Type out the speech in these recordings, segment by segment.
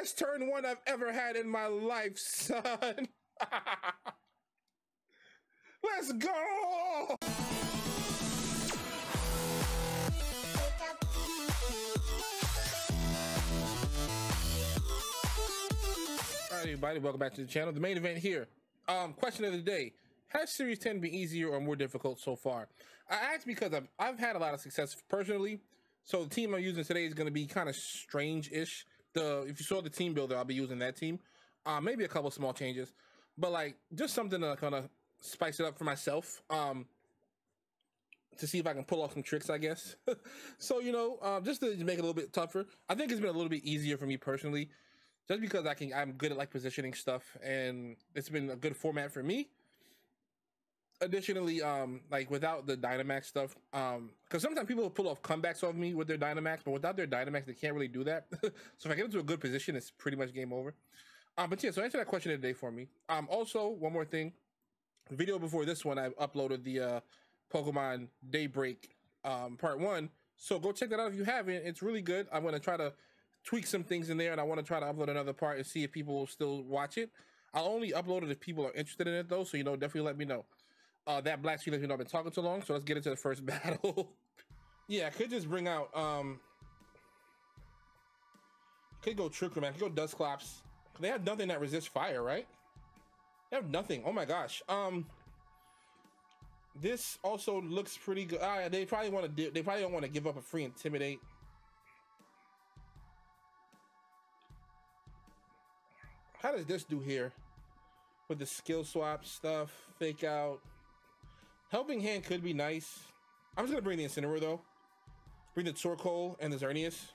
best turn one I've ever had in my life, son. Let's go! Alright, everybody, welcome back to the channel. The main event here. Question of the day. Has Series 10 been easier or more difficult so far? I asked because I've had a lot of success personally. So the team I'm using today is going to be kind of strange-ish. If you saw the team builder, I'll be using that team. Maybe a couple small changes, but like just something to kind of spice it up for myself. To see if I can pull off some tricks, I guess. So, you know, just to make it a little bit tougher. I think it's been a little bit easier for me personally, just because I'm good at like positioning stuff, and it's been a good format for me. Additionally, like without the Dynamax stuff, because sometimes people will pull off comebacks off me with their Dynamax, but without their Dynamax, they can't really do that. So if I get into a good position, it's pretty much game over. But yeah, so answer that question of the day for me. Also, one more thing. Video before this one, I uploaded the Pokemon Daybreak part 1. So go check that out if you haven't. It's really good. I'm going to try to tweak some things in there, and I want to try to upload another part and see if people will still watch it. I'll only upload it if people are interested in it, though, so, you know, definitely let me know. That black screen lets me know I've been talking too long, so let's get into the first battle. Yeah, I could just bring out, could go Trick Room, I could go Dusclops. They have nothing that resists fire, right? They have nothing. Oh my gosh. This also looks pretty good. They probably want to. They probably don't want to give up a free Intimidate. How does this do here? With the skill swap stuff, fake out. Helping Hand could be nice. I'm just gonna bring the Incineroar though. Bring the Torkoal and the Xerneas.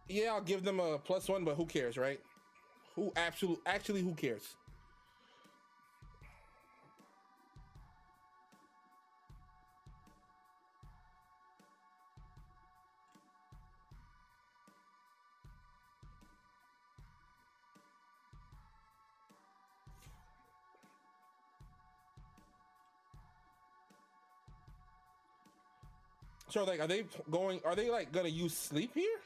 Yeah, I'll give them a +1, but who cares, right? Actually, who cares? So like, are they like gonna use sleep here?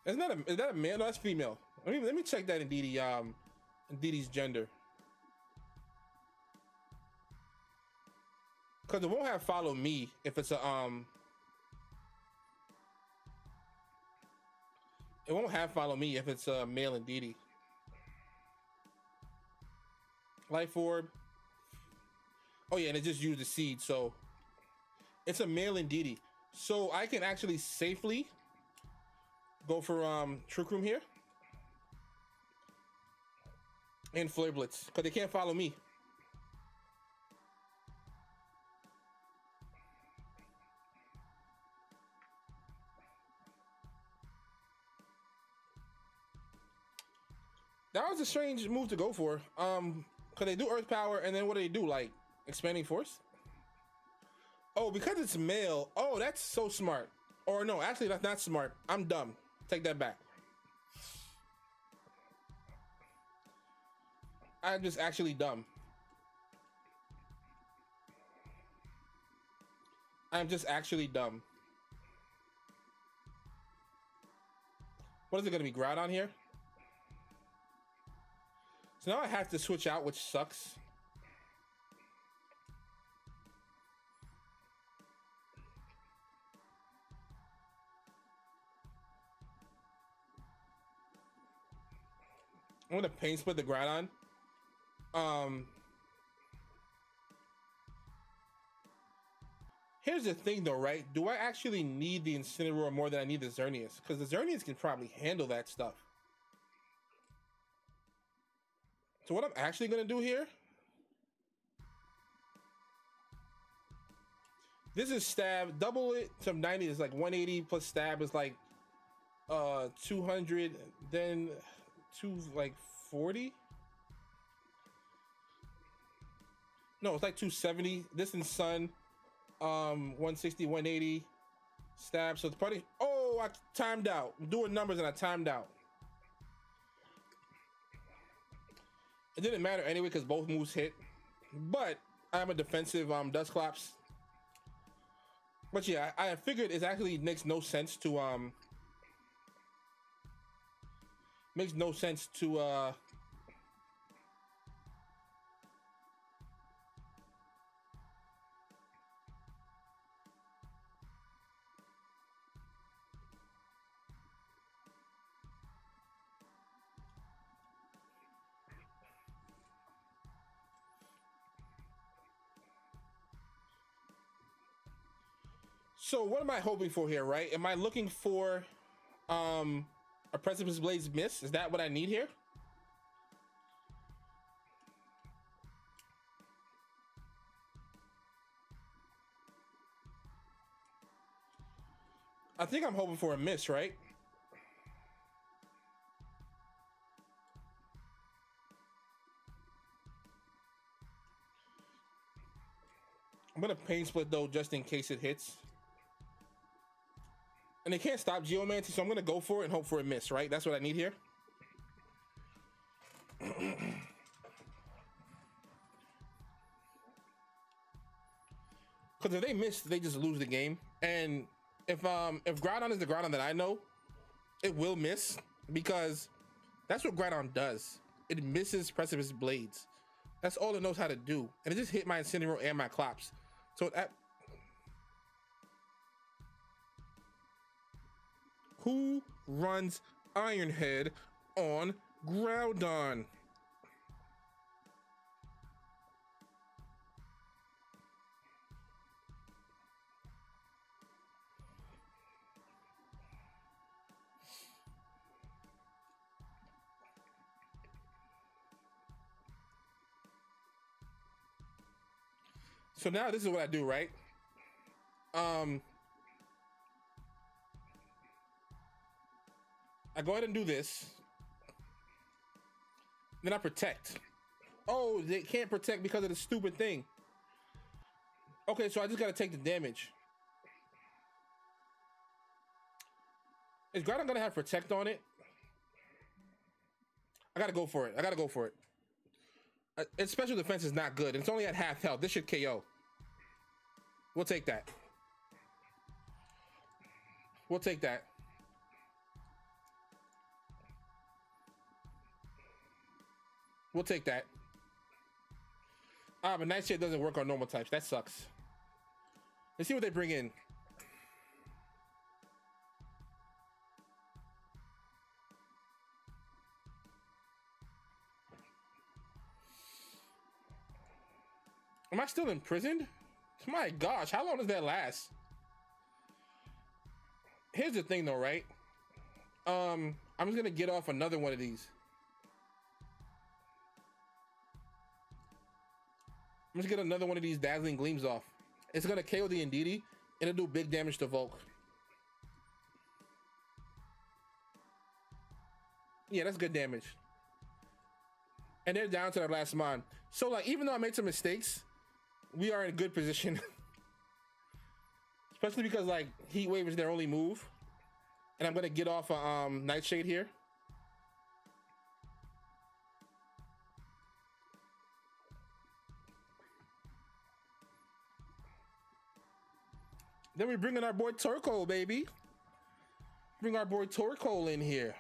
Is that a male? No, that's female. Let me check that in Didi's gender. Cause it won't have follow me if it's a it won't have follow me if it's a male in Didi. Life Orb. Oh yeah, and it just used the seed, so it's a male in Didi. So I can actually safely go for Trick Room here and Flare Blitz because they can't follow me. That was a strange move to go for. Because they do Earth Power, and then what do they do? Like Expanding Force? Oh, because it's male. Oh, that's so smart. Or no, actually that's not smart. I'm dumb. Take that back. I'm just actually dumb. I'm just actually dumb. What is it going to be? Groudon here? So now I have to switch out, which sucks. I'm gonna Pain Split the Groudon. Here's the thing though, right? Do I actually need the Incineroar more than I need the Xerneas? Because the Xerneas can probably handle that stuff. So what I'm actually gonna do here, this is stab, double it to 90 is like 180 plus stab is like 200, then like 40. No, it's like 270. This in Sun, 160, 180 stab. So it's probably, oh, I timed out. I'm doing numbers and I timed out. It didn't matter anyway because both moves hit, but I'm a defensive Dusclops. But yeah, I figured it actually makes no sense to Makes no sense to So what am I hoping for here, right? Am I looking for a Precipice Blades miss? Is that what I need here? I think I'm hoping for a miss, right? I'm gonna pain split though, just in case it hits. And they can't stop Geomancy, so I'm gonna go for it and hope for a miss, right? That's what I need here. Because if they miss, they just lose the game. And if Groudon is the Groudon that I know, it will miss, because that's what Groudon does. It misses Precipice Blades. That's all it knows how to do. And it just hit my Incineroar and my Clops. So that... Who runs Iron Head on Groudon? So now this is what I do, right? I go ahead and do this. Then I protect. Oh, they can't protect because of the stupid thing. Okay, so I just gotta take the damage. Is Groudon gonna have protect on it? I gotta go for it. I gotta go for it. Its special defense is not good. It's only at half health. This should KO. We'll take that. We'll take that. We'll take that. Ah, but Nightshade doesn't work on normal types. That sucks. Let's see what they bring in. Am I still imprisoned? My gosh, how long does that last? Here's the thing though, right? I'm just gonna get off another one of these. I'm just gonna get another one of these Dazzling Gleams off. It's gonna KO the Indeedee and it'll do big damage to Volk. Yeah, that's good damage. And they're down to their last mon. So like, even though I made some mistakes, we are in a good position. Especially because like Heat Wave is their only move. And I'm gonna get off a Nightshade here. Then we bring in our boy Torkoal, baby. Bring our boy Torkoal in here.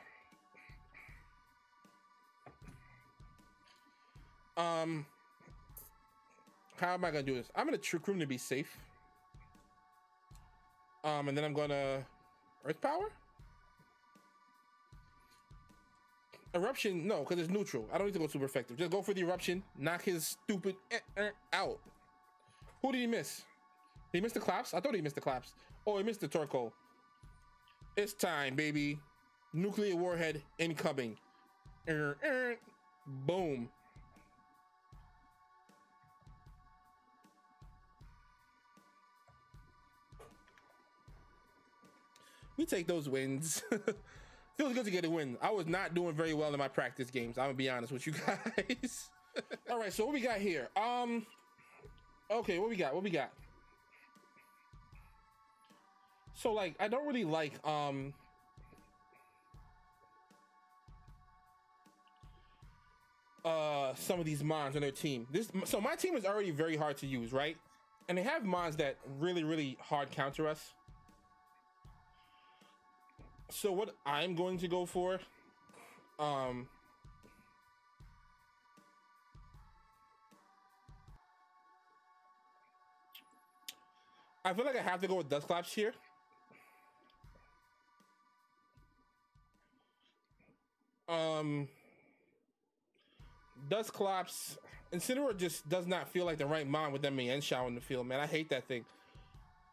How am I gonna do this? I'm gonna Trick Room to be safe. And then I'm gonna Earth Power? Eruption, no, because it's neutral. I don't need to go super effective. Just go for the Eruption, knock his stupid out. Who did he miss? He missed the Claps? I thought he missed the Claps. Oh, he missed the Torkoal. It's time, baby. Nuclear Warhead incoming. Boom. We take those wins. Feels good to get a win. I was not doing very well in my practice games. I'm gonna be honest with you guys. All right, so what we got here? Okay, what we got? What we got? So like, I don't really like some of these mons on their team. So my team is already very hard to use, right? And they have mons that really hard counter us. So what I'm going to go for Um, I feel like I have to go with Dust Claps here. Dust Claps. Incineroar just does not feel like the right mind with that Mien Shao in the field, man. I hate that thing.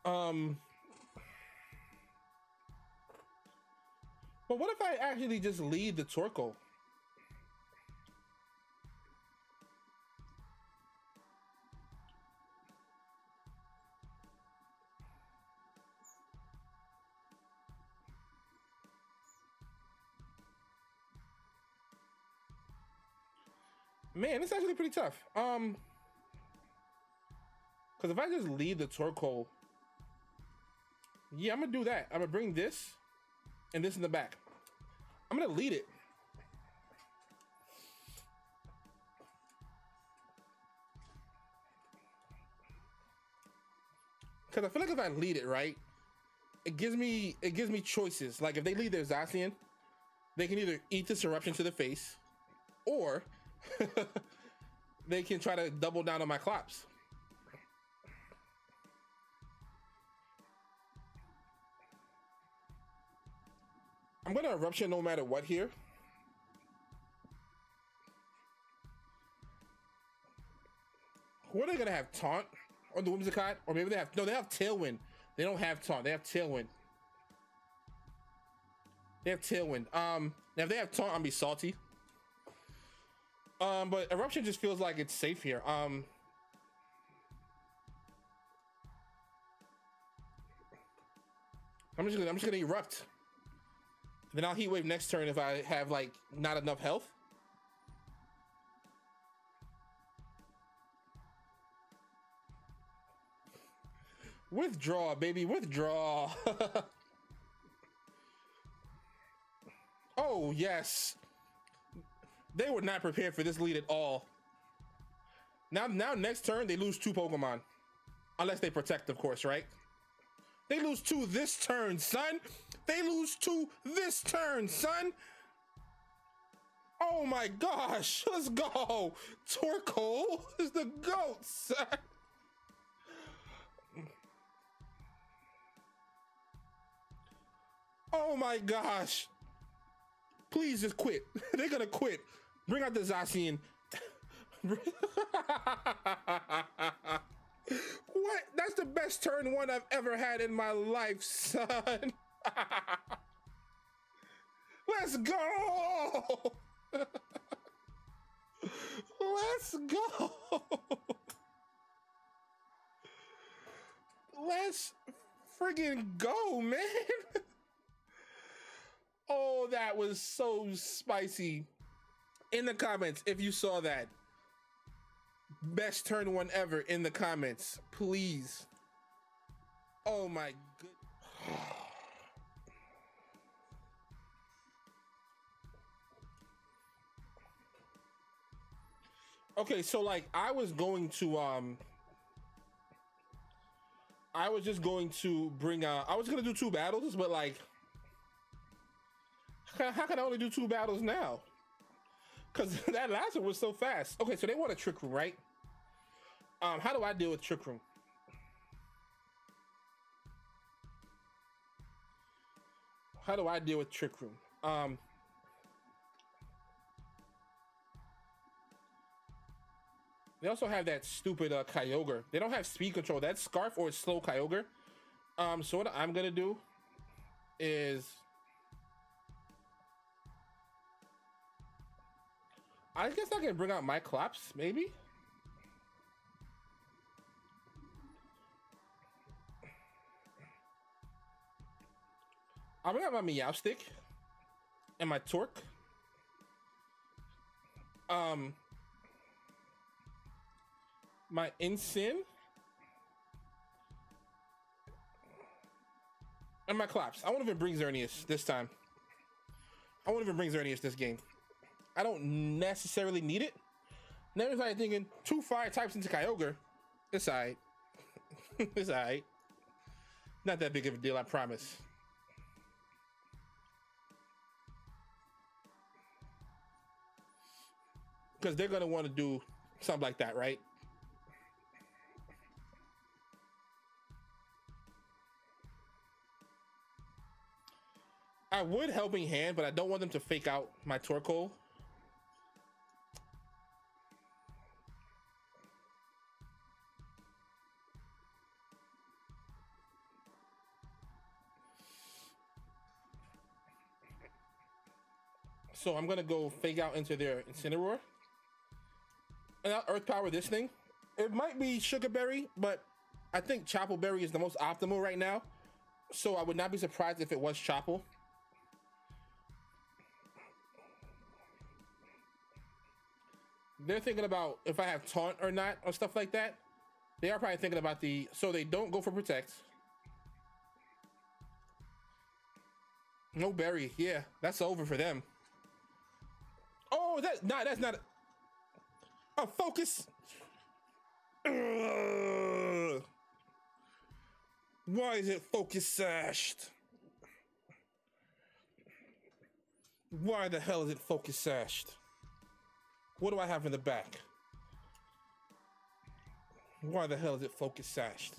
But what if I actually just lead the Torkoal? Man, it's actually pretty tough. Because if I just lead the Torkoal, yeah, I'm gonna do that. I'm gonna bring this and this in the back. I'm gonna lead it. Because I feel like if I lead it, right, it gives me choices. Like if they lead their Zacian, they can either eat this eruption to the face, or they can try to double down on my Clops. I'm gonna eruption no matter what here. Who are they gonna have? Taunt or the Whimsicott? Or maybe they have, no, they have Tailwind. They don't have Taunt, they have Tailwind. They have Tailwind. Now if they have Taunt, I'll be salty. But eruption just feels like it's safe here. I'm just gonna erupt. Then I'll heat wave next turn if I have like not enough health. Withdraw, baby, withdraw. Oh yes. They were not prepared for this lead at all. Now next turn, they lose 2 Pokemon. Unless they protect, of course, right? They lose 2 this turn, son. They lose 2 this turn, son. Oh my gosh, let's go. Torkoal is the GOAT, son. Oh my gosh. Please just quit. They're gonna quit. Bring out the Zacian. What? That's the best turn 1 I've ever had in my life, son. Let's go. Let's go. Let's friggin' go, man. Oh, that was so spicy. In the comments, if you saw that. Best turn 1 ever in the comments, please. Oh my good. Okay, so like I was just going to bring I was gonna do 2 battles, but like how can I only do 2 battles now? Because that last one was so fast. Okay, so they want a Trick Room, right? How do I deal with Trick Room? How do I deal with Trick Room? They also have that stupid Kyogre. They don't have speed control. That's Scarf or slow Kyogre. So what I'm gonna do is I guess I can bring out my Clops, maybe. I'll bring out my Meowstic and my Torque. My Incin and my Clops. I won't even bring Xerneas this time. I won't even bring Xerneas this game. I don't necessarily need it. Now if I'm thinking 2 fire types into Kyogre, it's alright. It's alright. Not that big of a deal, I promise. because they're gonna want to do something like that, right? I would helping hand, but I don't want them to fake out my Torkoal. So I'm gonna go fake out into their Incineroar. And I'll Earth Power this thing. It might be Sugarberry, but I think Choppleberry is the most optimal right now. So I would not be surprised if it was Chopple. They're thinking about if I have Taunt or not, or stuff like that. They are probably thinking about the, so they don't go for Protect. No Berry, yeah, that's over for them. Oh, that's not a focus. Why is it focus sashed? Why the hell is it focus sashed? What do I have in the back? Why the hell is it focus sashed?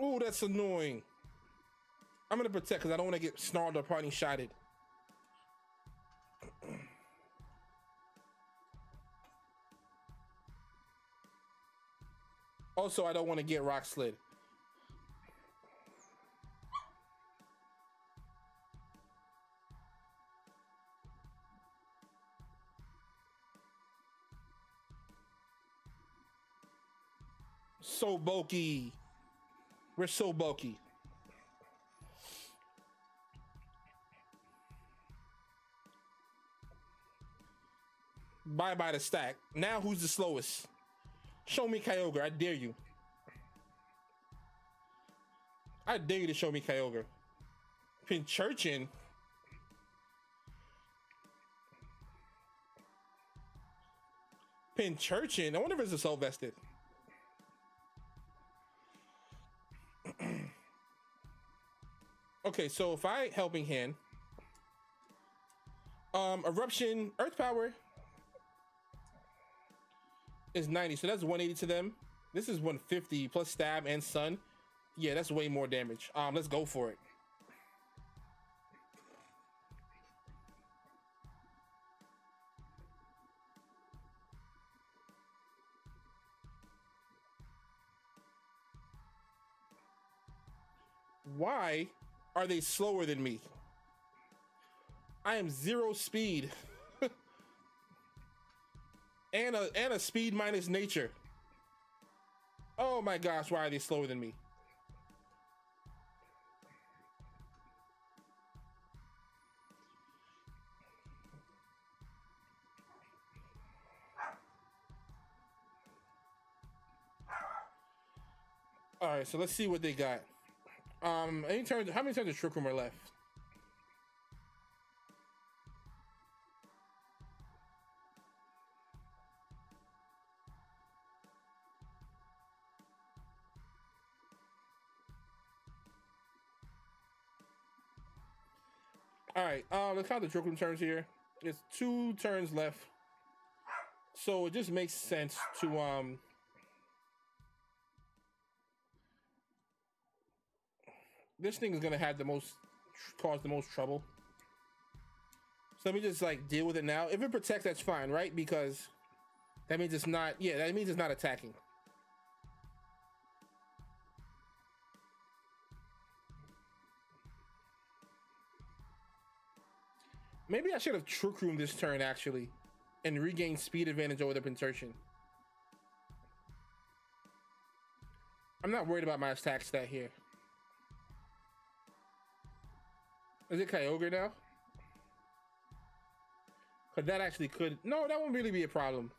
Ooh, that's annoying. I'm gonna protect because I don't want to get snarled or parting shotted. Also, I don't want to get rock slid. So bulky. We're so bulky. Bye-bye the stack. Now who's the slowest? Show me Kyogre, I dare you. I dare you to show me Kyogre. Pinchurchin. Pinchurchin? I wonder if it's assault vested. Okay, so if I helping hand, eruption, earth power is 90, so that's 180 to them. This is 150 plus stab and sun. Yeah, that's way more damage. Let's go for it. Why are they slower than me? I am 0 speed. and a speed minus nature. Oh my gosh, why are they slower than me? All right, so let's see what they got. How many turns of Trick Room are left? All right, let's count the Trick Room turns here. It's 2 turns left. So it just makes sense to this thing is gonna have the most, cause the most trouble. So let me just like deal with it now. If it protects, that's fine, right? Because that means it's not, yeah, that means it's not attacking. Maybe I should have Trick Room this turn actually and regain speed advantage over the Pinturchin. I'm not worried about my attack stat here. Is it Kyogre now? Because that actually could... No, that won't really be a problem.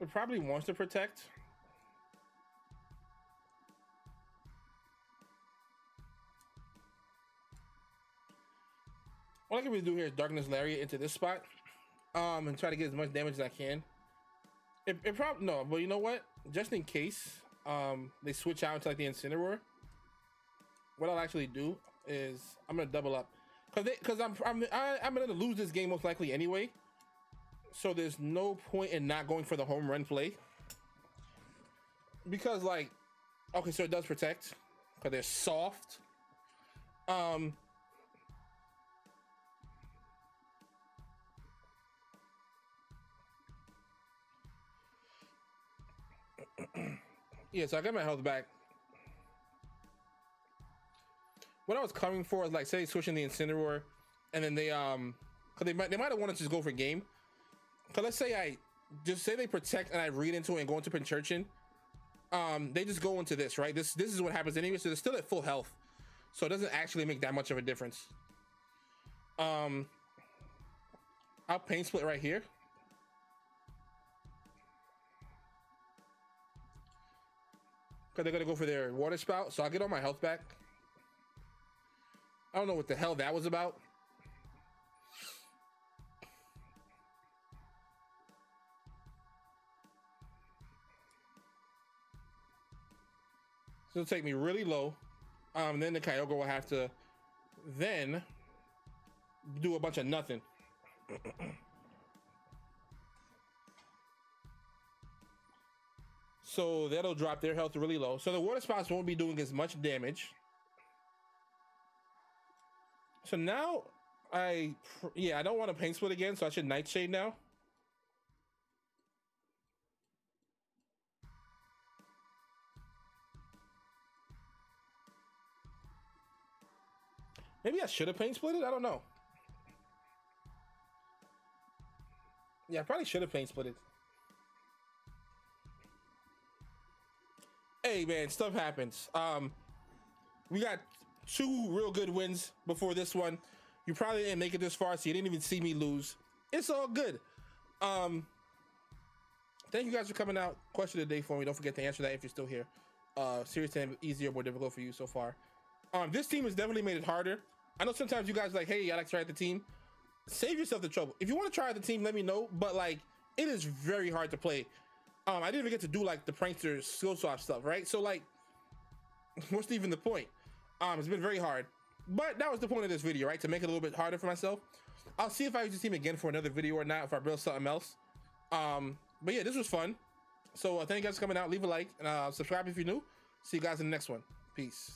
It probably wants to protect. What I can really do here is darkness Lariat into this spot, and try to get as much damage as I can. It probably no, but you know what? Just in case they switch out into like the Incineroar, what I'll actually do is I'm gonna double up, because I'm gonna lose this game most likely anyway. So there's no point in not going for the home run play, because like, okay, so it does protect because they're soft. Yeah, so I got my health back. What I was coming for is like, say switching the Incineroar, and then they cause they might have wanted to just go for game. Cause let's say I just say they protect and I read into it and go into Pinchurchin. They just go into this, right? This is what happens anyway. So they're still at full health, so it doesn't actually make that much of a difference. I'll Pain Split right here. Because they're gonna go for their Water Spout, so I'll get all my health back. I don't know what the hell that was about. So it'll take me really low. Then the Kyogre will have to then do a bunch of nothing. So that'll drop their health really low. So the Water Spouts won't be doing as much damage. So now I don't want to Pain Split again, so I should Nightshade now. Maybe I should have Pain Split it, I don't know. Yeah, I probably should have Pain Split it. Hey man, stuff happens. We got 2 real good wins before this one. You probably didn't make it this far, so you didn't even see me lose. It's all good. Thank you guys for coming out. Question of the day for me. Don't forget to answer that if you're still here. Series 10 easier, more difficult for you so far. This team has definitely made it harder. I know sometimes you guys are like, hey, I like to try out the team. Save yourself the trouble. If you want to try out the team, let me know. But like, it is very hard to play. I didn't even get to do like the prankster skill swap stuff, right? So like, what's even the point? It's been very hard, but that was the point of this video, right? To make it a little bit harder for myself. I'll see if I use the team again for another video or not, if I build something else. But yeah, this was fun. So thank you guys for coming out. Leave a like and subscribe if you're new. See you guys in the next one. Peace.